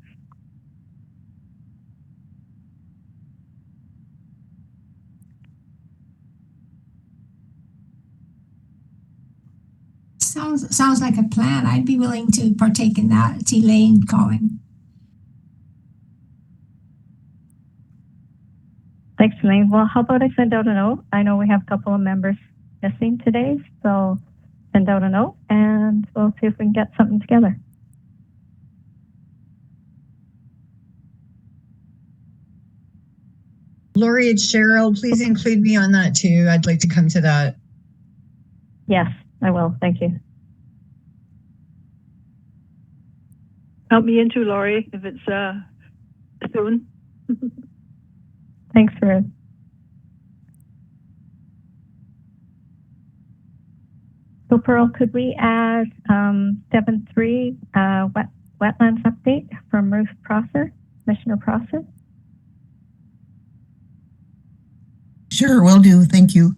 Sounds like a plan. I'd be willing to partake in that. It's Elaine calling. Thanks, Elaine. Well, how about I send out a note? I know we have a couple of members missing today, so send out a note and we'll see if we can get something together. Lori, it's Cheryl. Please include me on that too. I'd like to come to that. Yes, I will. Thank you. Help me into Laurie if it's soon. Thanks, Ruth. So, Pearl, could we add 7.3 wetlands update from Ruth Prosser, Commissioner Prosser? Sure, will do. Thank you.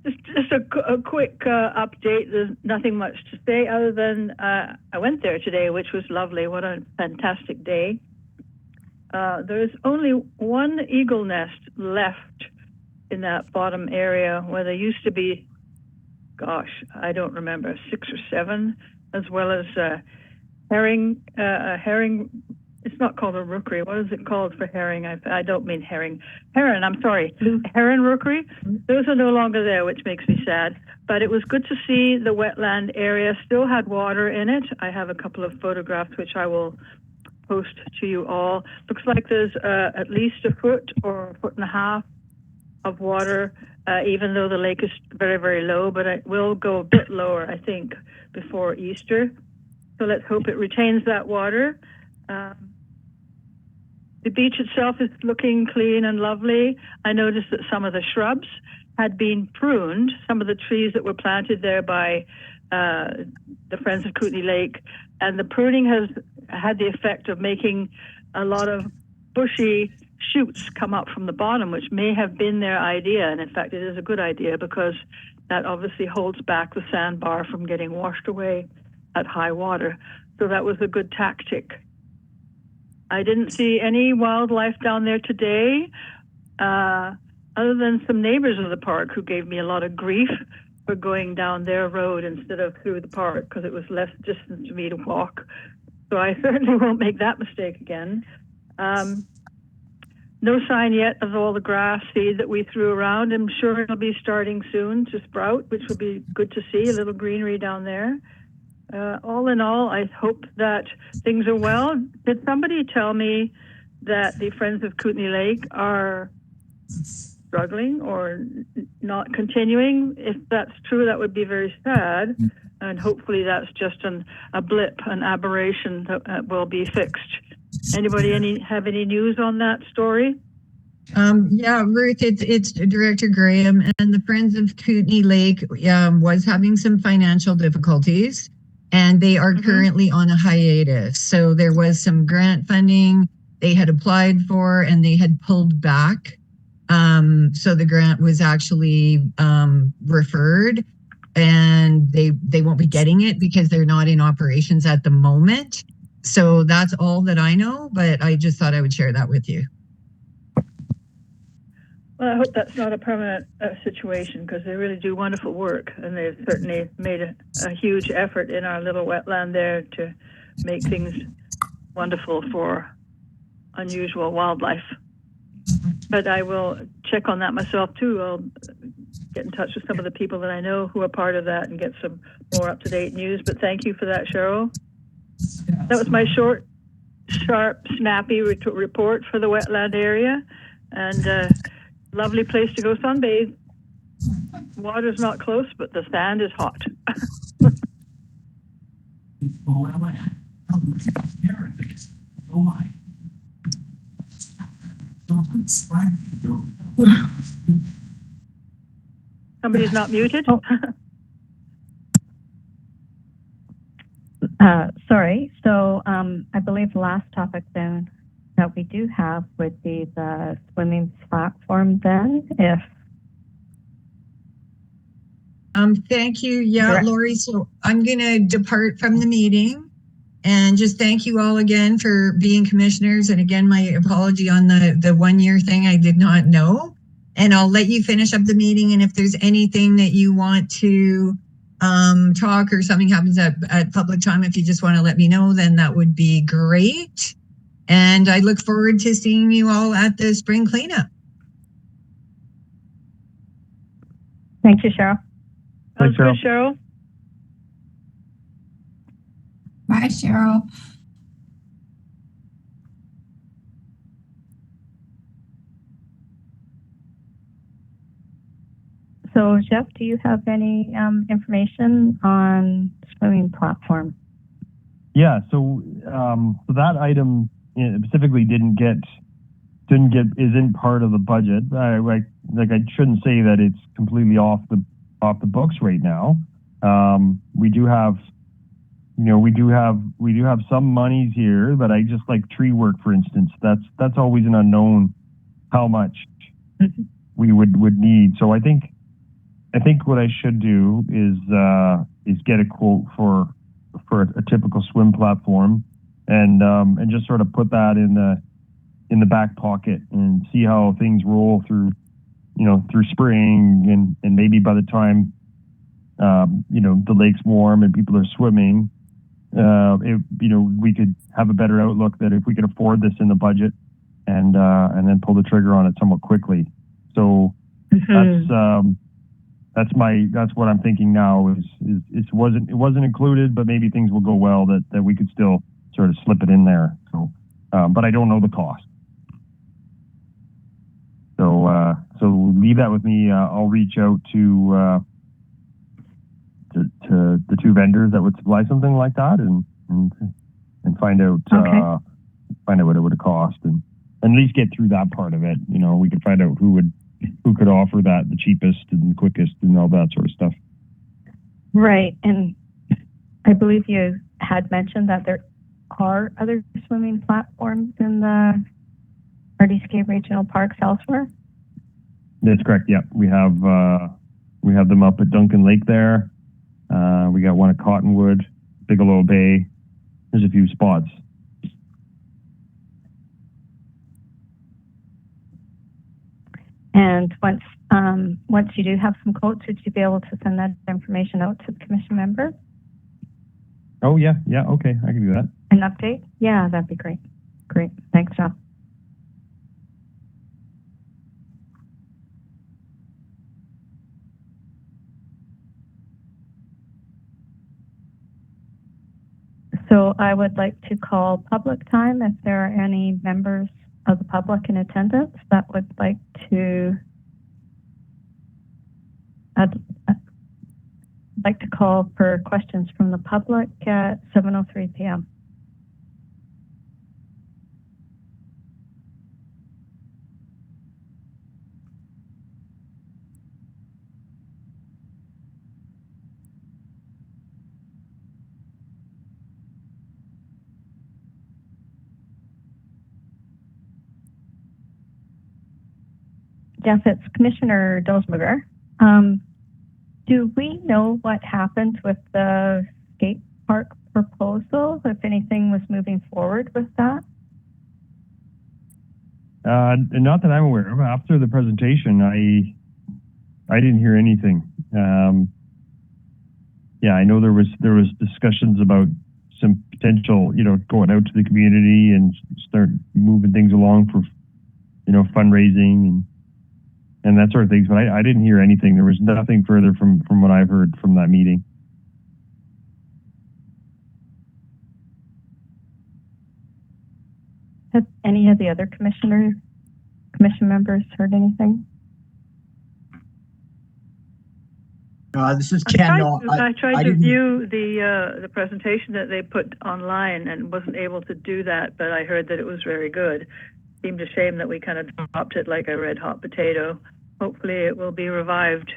Just a quick update. There's nothing much to say other than I went there today, which was lovely. What a fantastic day. There's only one eagle nest left in that bottom area where there used to be, gosh, I don't remember, 6 or 7, as well as herring. It's not called a rookery. What is it called for herring? I don't mean herring. Heron, I'm sorry. Heron rookery. Those are no longer there, which makes me sad. But it was good to see the wetland area still had water in it. I have a couple of photographs which I will post to you all. Looks like there's at least a foot or a foot and a half of water, even though the lake is very, very low, but it will go a bit lower, I think, before Easter. So let's hope it retains that water. The beach itself is looking clean and lovely. I noticed that some of the shrubs had been pruned, some of the trees that were planted there by the Friends of Kootenay Lake, and the pruning has had the effect of making a lot of bushy shoots come up from the bottom, which may have been their idea. And in fact, it is a good idea because that obviously holds back the sandbar from getting washed away at high water. So that was a good tactic. I didn't see any wildlife down there today, other than some neighbors of the park who gave me a lot of grief for going down their road instead of through the park because it was less distance for me to walk. So I certainly won't make that mistake again. No sign yet of all the grass seed that we threw around. I'm sure it'll be starting soon to sprout, which will be good to see, a little greenery down there. All in all, I hope that things are well. Did somebody tell me that the Friends of Kootenay Lake are struggling or not continuing? If that's true, that would be very sad. And hopefully that's just a blip, an aberration that will be fixed. Anybody have any news on that story? Yeah, Ruth, it's Director Graham, and the Friends of Kootenay Lake was having some financial difficulties, and they are currently on a hiatus. So there was some grant funding they had applied for, and they had pulled back. So the grant was actually referred, and they won't be getting it because they're not in operations at the moment. So that's all that I know, but I just thought I would share that with you. Well, I hope that's not a permanent situation because they really do wonderful work, and they've certainly made a huge effort in our little wetland there to make things wonderful for unusual wildlife. But I will check on that myself too. I'll get in touch with some of the people that I know who are part of that and get some more up-to-date news. But thank you for that, Cheryl. That was my short, sharp, snappy report for the wetland area, and lovely place to go sunbathe. Water's not close, but the sand is hot. Somebody's not muted? Oh. Sorry. So I believe the last topic then that we do have would be the swimming platform then, if Thank you. Yeah, Correct. Lori. So I'm going to depart from the meeting and just thank you all again for being commissioners. And again, my apology on the 1 year thing. I did not know. And I'll let you finish up the meeting. And if there's anything that you want to talk or something happens at public time, if you just want to let me know, then that would be great. And I look forward to seeing you all at the spring cleanup. Thank you, Cheryl. Sounds Thanks, good, Cheryl. Bye, Cheryl. So Jeff, do you have any information on swimming platform? Yeah, so that item specifically isn't part of the budget. I shouldn't say that it's completely off the books right now. We do have some monies here, but I just like tree work, for instance. That's always an unknown how much we would need. So I think what I should do is get a quote for a typical swim platform and just sort of put that in the back pocket and see how things roll through spring and maybe by the time the lake's warm and people are swimming, we could have a better outlook that if we could afford this in the budget and then pull the trigger on it somewhat quickly. So that's what I'm thinking now is it wasn't included, but maybe things will go well that we could still sort of slip it in there. So, but I don't know the cost. So leave that with me. I'll reach out to the two vendors that would supply something like that and find out what it would cost and at least get through that part of it. We could find out who could offer that the cheapest and the quickest and all that sort of stuff. Right, and I believe you had mentioned that there are other swimming platforms in the Artiscape Regional Parks elsewhere. That's correct. Yeah, we have them up at Duncan Lake there. We got one at Cottonwood, Bigelow Bay. There's a few spots. And once you do have some quotes, would you be able to send that information out to the commission member? Oh yeah, okay, I can do that. An update? Yeah, that'd be great. Great, thanks, Jeff. So I would like to call public time if there are any members of the public in attendance that would like to. I'd like to call for questions from the public at 7:03 p.m. Jeff, it's Commissioner Dulsberger. Do we know what happened with the skate park proposal, if anything was moving forward with that? Not that I'm aware of. After the presentation, I didn't hear anything. I know there was discussions about some potential, going out to the community and start moving things along for, fundraising and that sort of things. But I didn't hear anything. There was nothing further from what I've heard from that meeting. Has any of the other commission members heard anything? This is Ken. No, I tried I to didn't- view the presentation that they put online and wasn't able to do that, but I heard that it was very good. Seemed a shame that we kind of dropped it like a red hot potato. Hopefully it will be revived.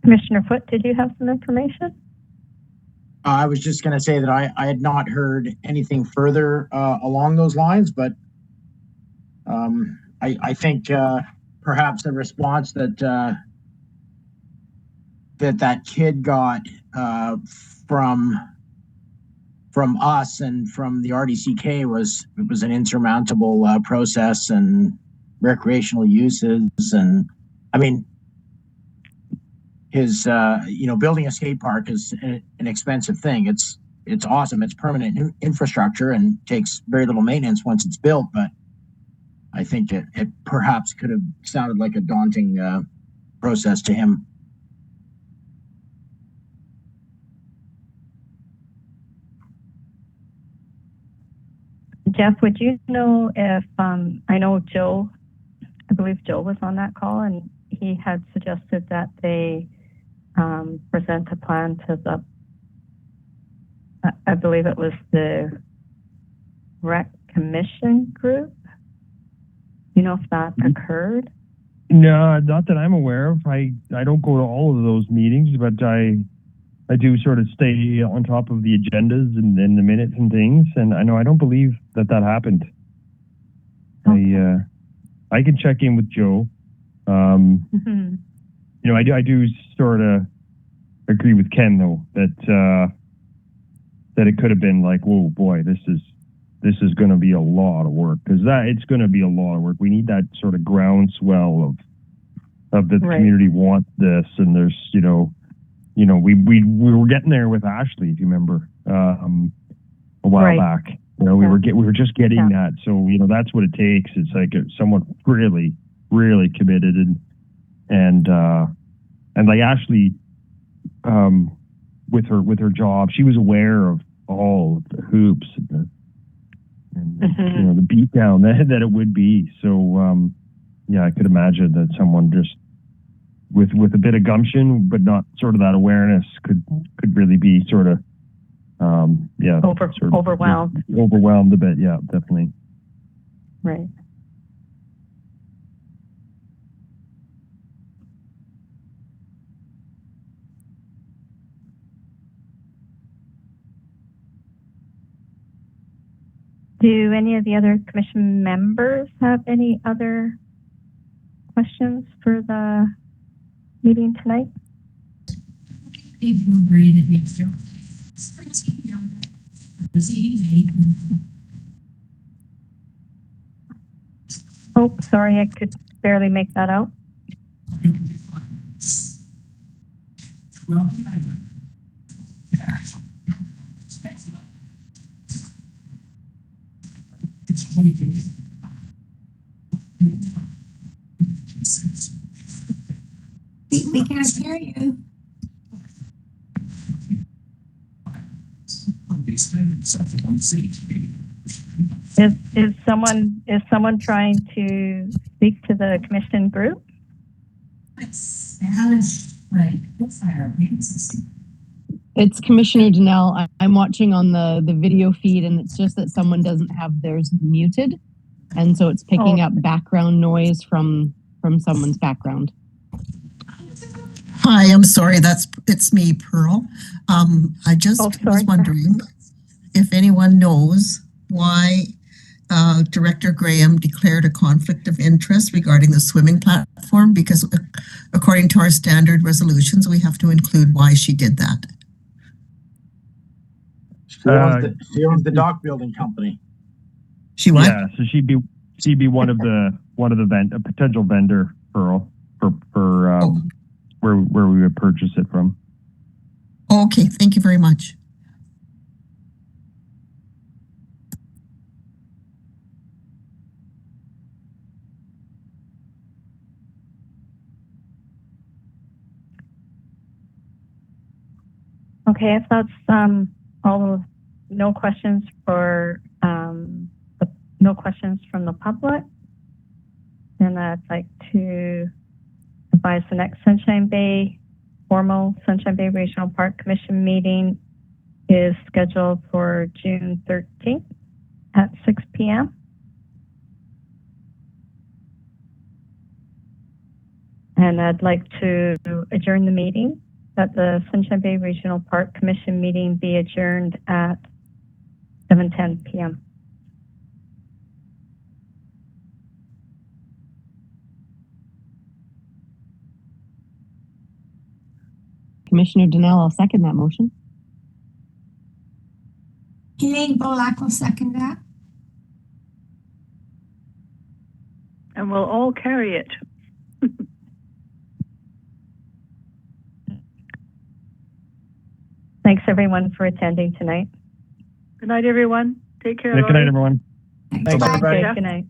Commissioner Foote, did you have some information? I was just going to say that I had not heard anything further along those lines, but I think perhaps the response that that kid got from us and from the RDCK was an insurmountable process and recreational uses, and I mean, his building a skate park is an expensive thing. It's awesome. It's permanent infrastructure and takes very little maintenance once it's built, but I think it perhaps could have sounded like a daunting process to him. Jeff, would you know if, I know Joe, I believe Joe was on that call, and he had suggested that they present a plan to the, I believe it was the Rec Commission group. You know if that occurred? No, not that I'm aware of. I don't go to all of those meetings, but I do sort of stay on top of the agendas and the minutes and things. And I don't believe that happened. Okay. I can check in with Joe. Mm-hmm. I do sort of agree with Ken though that it could have been like, whoa, boy, this is going to be a lot of work, because it's going to be a lot of work. We need that sort of groundswell of the community want this, and there's we were getting there with Ashley, if you remember, a while back. We were just getting that. So that's what it takes. It's like someone really, really committed and like Ashley, with her job, she was aware of all the hoops and the beatdown that it would be. So I could imagine that someone just with a bit of gumption, but not sort of that awareness, could really be sort of overwhelmed. Overwhelmed a bit, yeah, definitely. Right. Do any of the other commission members have any other questions for the meeting tonight? Oh, sorry, I could barely make that out. We can't hear you. Is someone trying to speak to the commission group? It's Commissioner Donnell. I'm watching on the video feed, and it's just that someone doesn't have theirs muted, and so it's picking up background noise from someone's background. Hi, I'm sorry. It's me, Pearl. I just was wondering if anyone knows why Director Graham declared a conflict of interest regarding the swimming platform, because according to our standard resolutions, we have to include why she did that. She owns the dock building company. She what? Yeah, so she'd be one of the a potential vendor, Pearl, for where we would purchase it from. Okay, thank you very much. Okay, if that's all, no questions for No questions from the public. And I'd like to advise the next formal Sunshine Bay Regional Park Commission meeting is scheduled for June 13th at 6 p.m. And I'd like to adjourn the meeting, that the Sunshine Bay Regional Park Commission meeting be adjourned at 7:10 p.m. Commissioner Donnell, I'll second that motion. Elaine Bolak will second that. And we'll all carry it. Thanks everyone for attending tonight. Good night, everyone. Take care. Good night, Laurie. everyone. Thanks, Bye. everybody. Good night.